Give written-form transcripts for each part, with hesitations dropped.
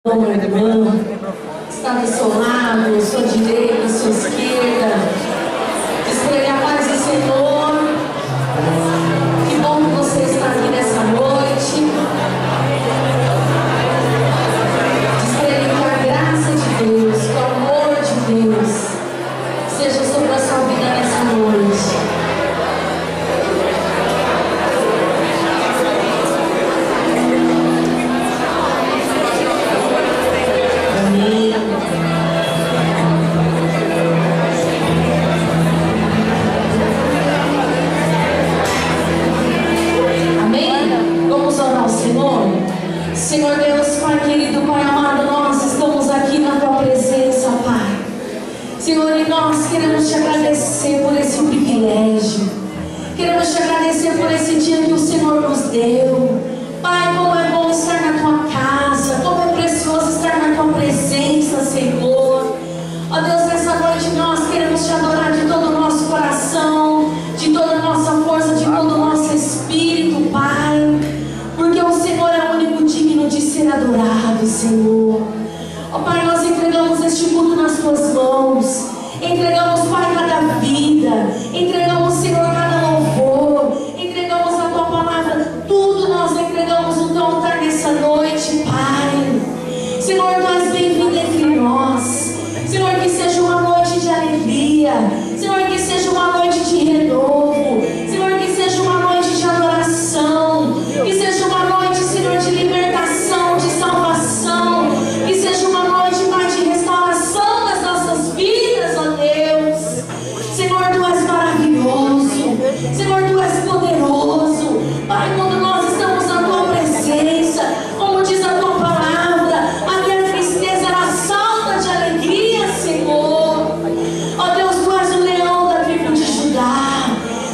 Meu irmão, está do seu lado, sua direita, sua esquerda. Diz para ele: a paz do Senhor. Que bom que você está aqui nessa noite. Diz para ele que a graça de Deus, que o amor de Deus seja sobre a sua vida nessa noite. Senhor Deus, Pai querido, Pai amado, nós estamos aqui na Tua presença, Pai. Senhor, e nós queremos Te agradecer por esse privilégio. Queremos Te agradecer por esse dia que o Senhor nos deu. Pai, como é bom estar na Tua casa, como é precioso estar na Tua presença, Senhor. Ó Deus, nessa noite nós queremos Te adorar de todo o nosso coração, de toda a nossa força, de todo o nosso espírito, Pai. Porque o Senhor é o único digno de ser adorado, Senhor. Ó Pai, nós entregamos este culto nas Tuas mãos. Entregamos, Pai, cada vida. Entregamos, Senhor, cada louvor. Entregamos a Tua palavra. Tudo nós entregamos no Teu altar nessa noite, Pai. Senhor, Tu és bem-vindo entre nós. Senhor, que seja uma noite de alegria. Senhor, que seja uma noite de renovo. Senhor, que seja uma noite de adoração. Que seja uma noite, Senhor, de libertação, de salvação. Que seja uma noite, Pai, de restauração das nossas vidas, ó Deus. Senhor, Tu és maravilhoso. Senhor, Tu és poderoso. Pai, quando nós estamos na Tua presença, como diz a Tua palavra, até a tristeza ela salta de alegria, Senhor. Ó Deus, Tu és o leão da tribo de Judá.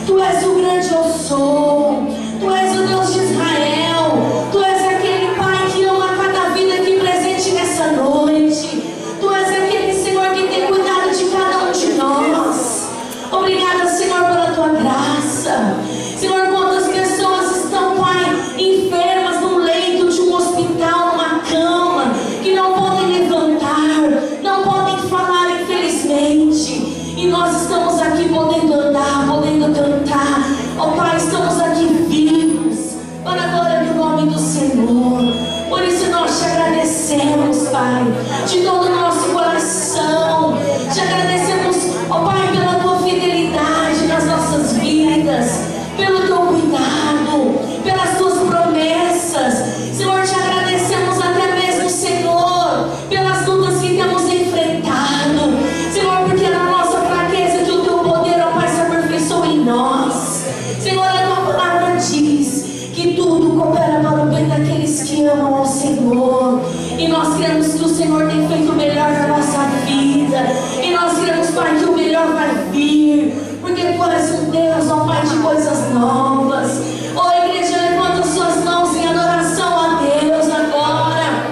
Tu és o grande eu sou. Tu és o Deus de Israel. Tu és aquele Pai que ama cada vida aqui presente nessa noite. Tu és aquele Senhor que tem cuidado de cada um de nós. Obrigada, Senhor, pela Tua graça. Senhor, quantas pessoas estão, Pai, enfermas num leito de um hospital, numa cama, que não podem levantar, não podem falar, infelizmente. E nós estamos aqui podendo andar, podendo cantar. Ó Pai, estamos aqui vivos para a glória do nome do Senhor. Por isso nós Te agradecemos, Pai, de todo o nosso coração. Te agradecemos, ó Pai, pela Tua fidelidade nas nossas vidas, pelo Teu cuidado, pelas Tuas promessas. Senhor, Te agradecemos até mesmo, Senhor, pelas lutas que temos enfrentado. Senhor, porque é na nossa fraqueza que o Teu poder, ó Pai, se aperfeiçoa em nós. Senhor, a Tua palavra diz que tudo coopera para o bem daqueles que amam ao Senhor. E nós cremos que o Senhor tem feito o melhor na nossa vida. E nós cremos, Pai, que o melhor vai vir. Porque Tu és um Deus, ó Pai, de coisas novas. Ó igreja, levanta suas mãos em adoração a Deus agora.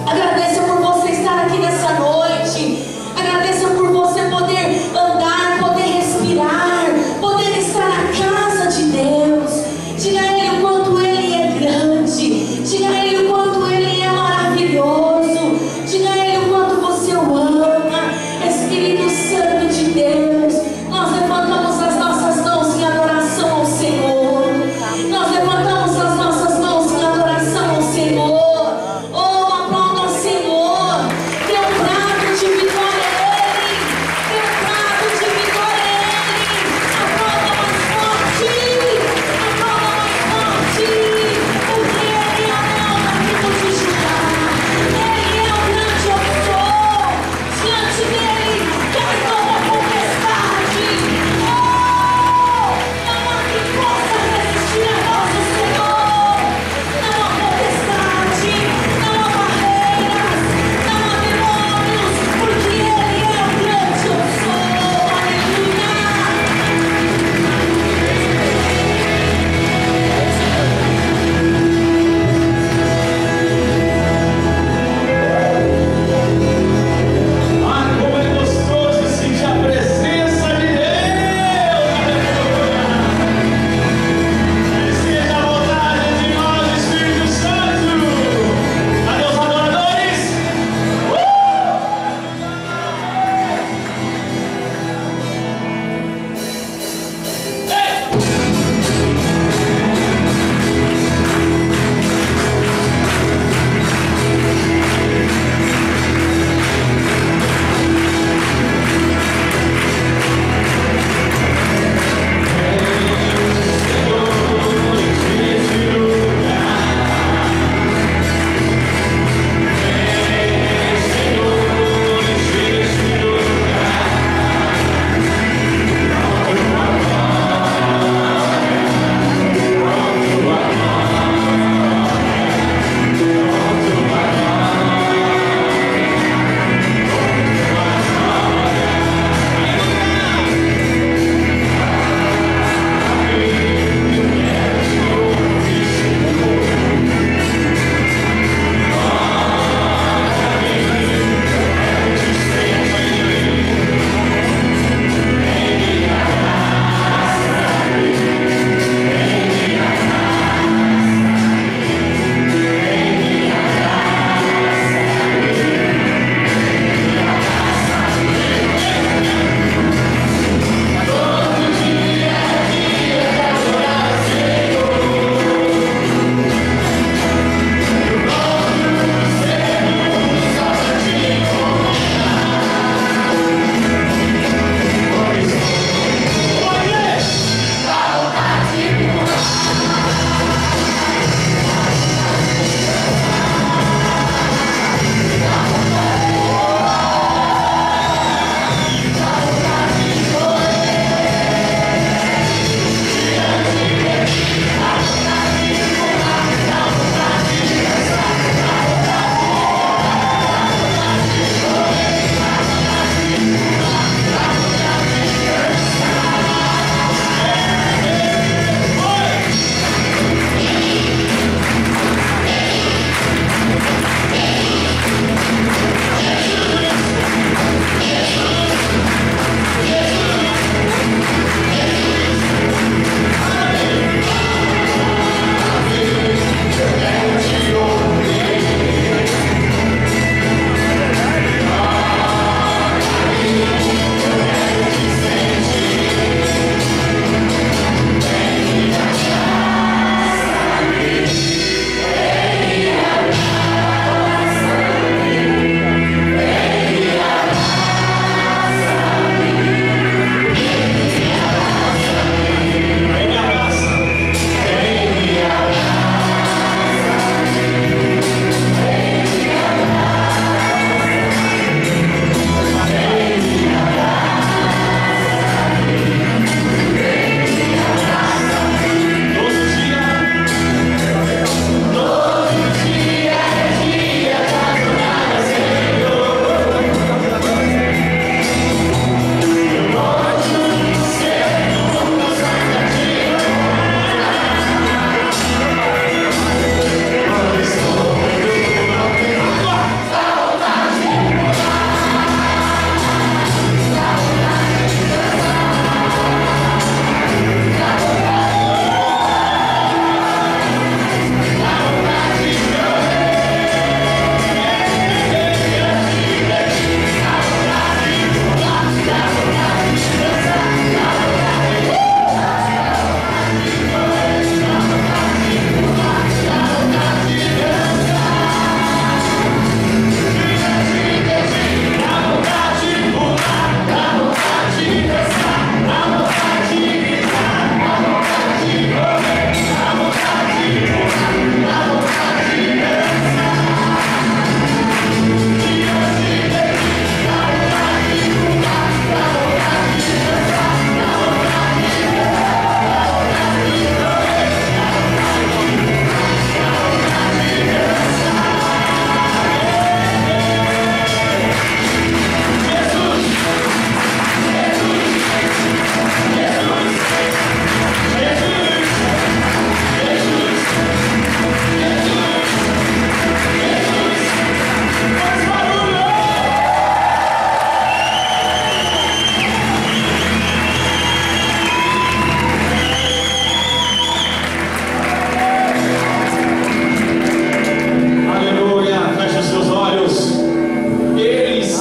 Agradeça por você estar aqui nessa noite. Agradeça por você poder andar, poder respirar, poder estar na casa de Deus. Diga a Ele o quanto Ele é grande. Diga a Ele o quanto Ele é maravilhoso. Diga a Ele o quanto você o ama. Espírito Santo de Deus, nós levantamos as nossas mãos em adoração ao Senhor.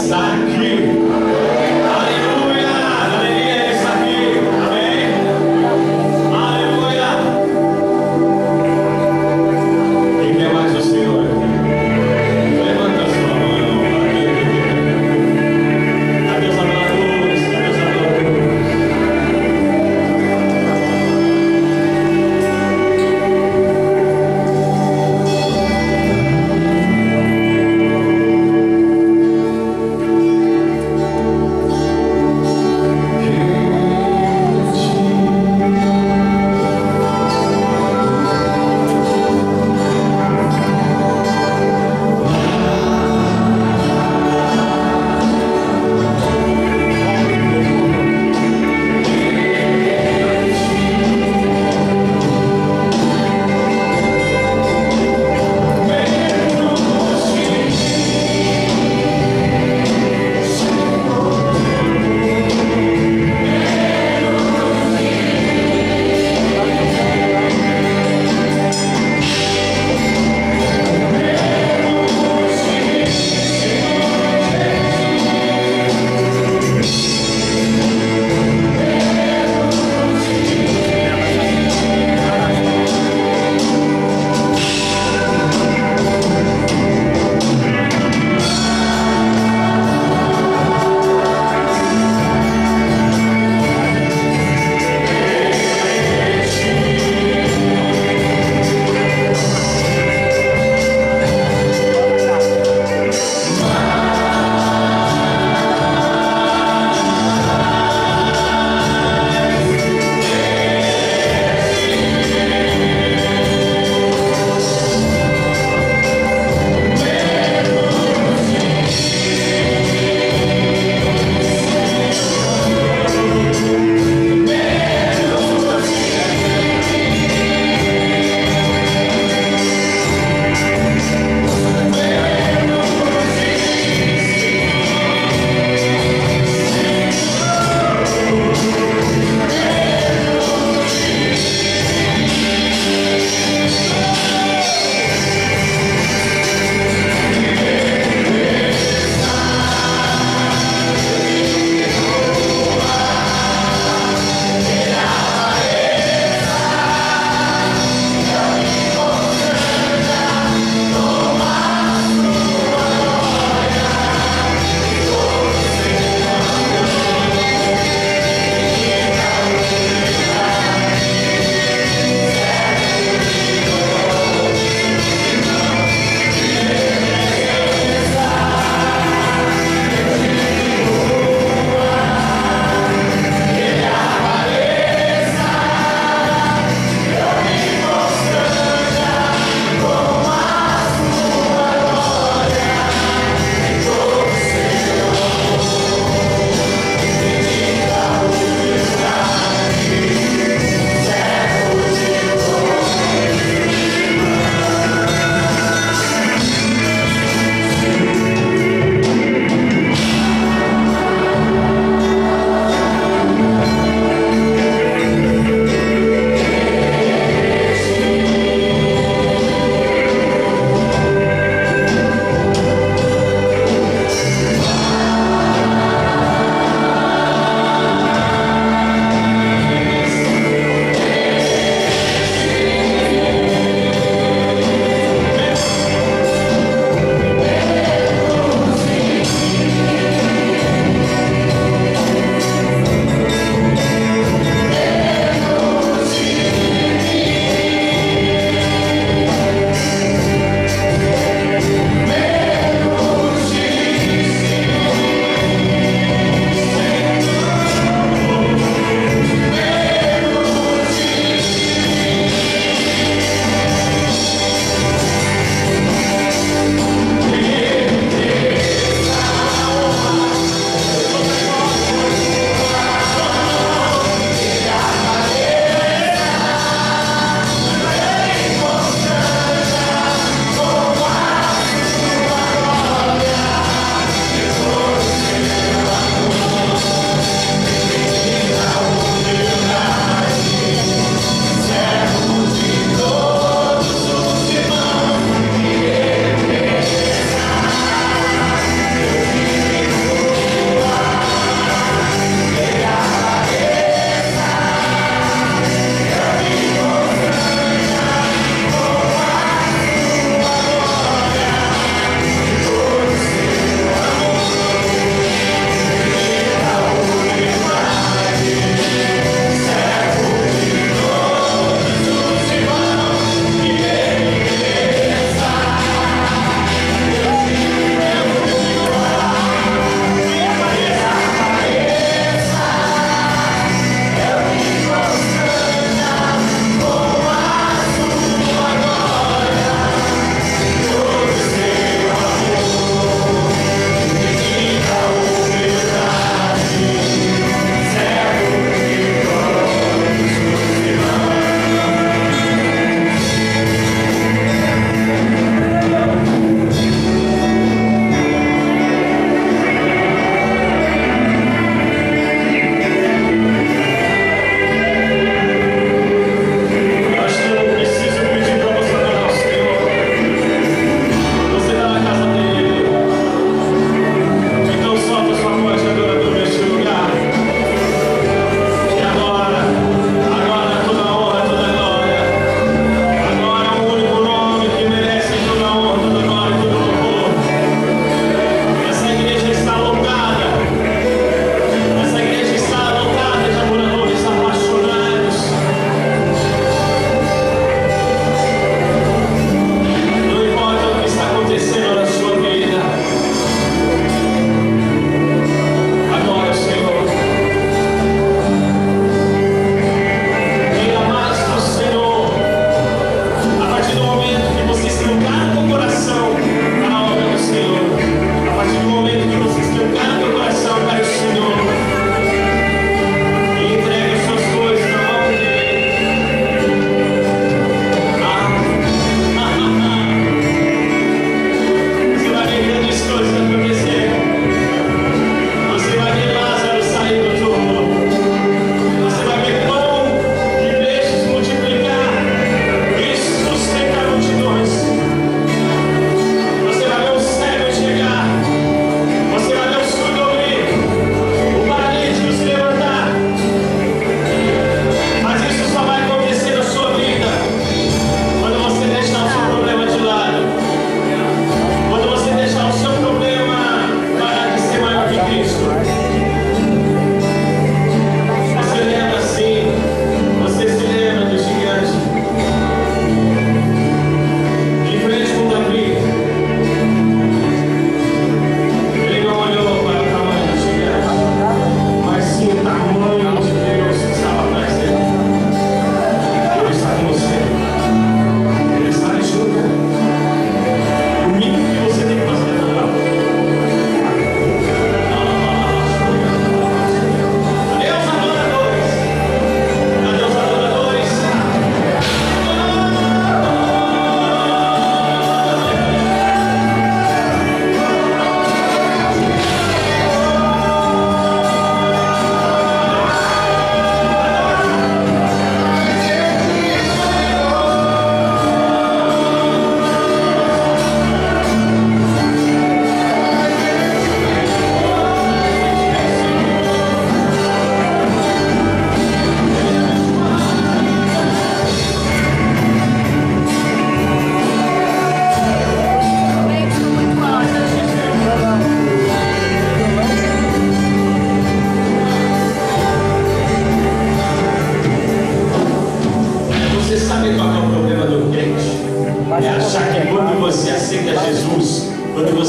está aqui. Aleluia, aleluia, Ele está aqui. Amém. Aleluia. Quem quer mais o Senhor aqui? Levanta a sua mão. A Deus abençoe, a Deus abençoe.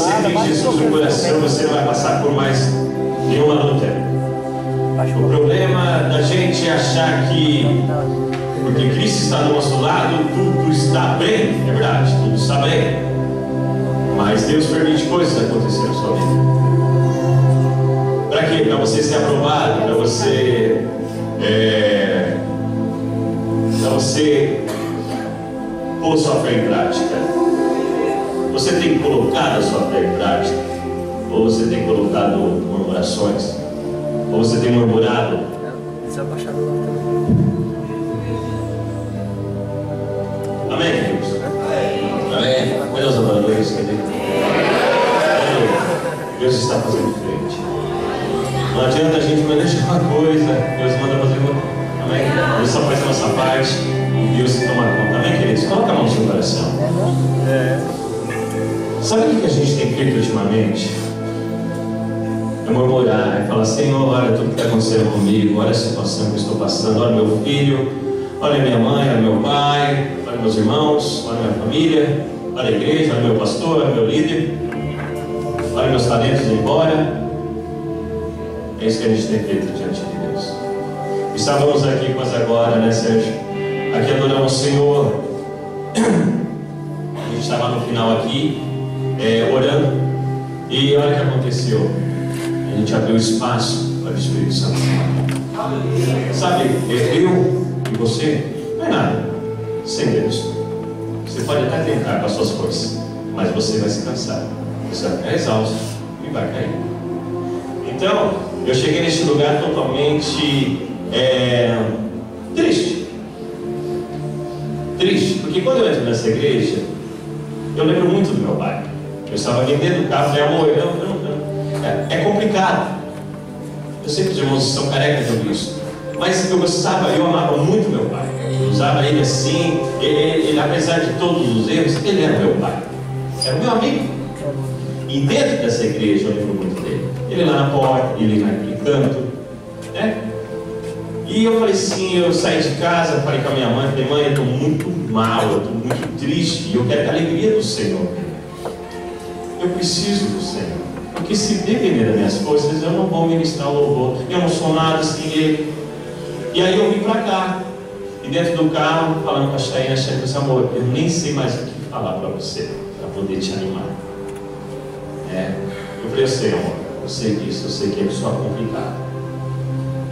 você tem Jesus no coração, você não vai passar por mais nenhuma luta. O problema da gente é achar que, porque Cristo está do nosso lado, tudo está bem. É verdade, tudo está bem. Mas Deus permite coisas acontecerem na sua vida. Para quê? Para você ser aprovado, para você pôr sua fé em prática. Você tem colocado a sua fé em prática? Ou você tem colocado murmurações? Ou você tem murmurado? Amém, queridos? Amém. Meus adoradores, cadê? Deus está fazendo frente. Não adianta a gente manejar uma coisa, Deus manda fazer outra. Amém? Deus só faz a nossa parte e Deus se toma conta. Amém, queridos? Coloca a mão no seu coração. Sabe o que a gente tem feito ultimamente? É murmurar, é falar: Senhor, olha tudo que está acontecendo comigo, olha a situação que eu estou passando, olha meu filho, olha minha mãe, olha meu pai, olha meus irmãos, olha minha família, olha a igreja, olha meu pastor, olha meu líder, olha meus talentos ir embora. É isso que a gente tem feito diante de Deus. Estávamos aqui quase agora, né, Sérgio? Aqui adorando o Senhor. A gente estava no final aqui, orando, e olha o que aconteceu. A gente abriu espaço para o Espírito Santo. Sabe, eu e você não é nada sem Deus. Você pode até tentar com as suas forças, mas você vai se cansar, você vai ficar exausto e vai cair. Então, eu cheguei neste lugar totalmente triste, porque quando eu entro nessa igreja, eu lembro muito do meu pai. Eu estava vendendo o carro, falei: amor, é complicado. Eu sei que os irmãos são carecas sobre isso, mas eu gostava, eu amava muito meu pai. Eu usava ele assim, ele apesar de todos os erros, ele era meu pai, era meu amigo. E dentro dessa igreja eu lembro muito dele. Ele lá na porta, ele naquele canto, né? E eu falei assim, eu saí de casa, falei com a minha mãe, falei: mãe, eu estou muito mal, eu estou muito triste, e eu quero a alegria do Senhor. Eu preciso do Senhor, porque se depender das minhas forças, eu não vou ministrar o louvor, eu não sou nada sem Ele. E aí eu vim para cá, e dentro do carro, falando com a Chayane, disse: amor, eu nem sei mais o que falar para você, para poder te animar. Eu falei: eu sei, amor, eu sei disso, eu sei que é pessoa complicada.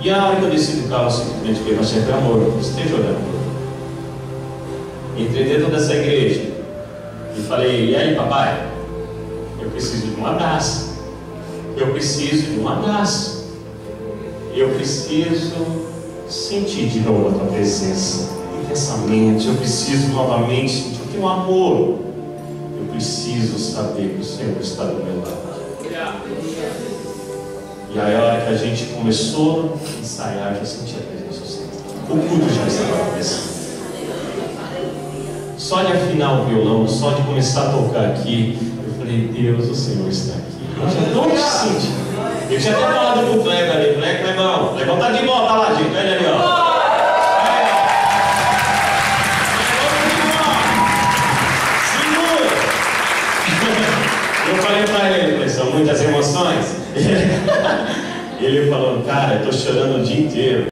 E a hora que eu desci do carro, eu simplesmente falei: mas sempre, amor, esteja orando. Entrei dentro dessa igreja e falei: e aí, papai? Eu preciso de um abraço. Eu preciso de um abraço. Eu preciso sentir de novo a tua presença intensamente. Eu preciso novamente sentir o teu amor. Eu preciso saber que o Senhor está do meu lado. E aí, a hora que a gente começou a ensaiar, eu já senti a presença do Senhor. O culto já estava acontecendo. Só de afinar o violão, só de começar a tocar aqui, eu falei: Deus, o Senhor está aqui. Eu já estou me sentindo. Eu tinha até falado com o Kleber ali: Clebão, Clebão tá de volta lá, gente. Olha ali, ó. Eu falei para ele: são muitas emoções. Ele falou: cara, eu estou chorando o dia inteiro.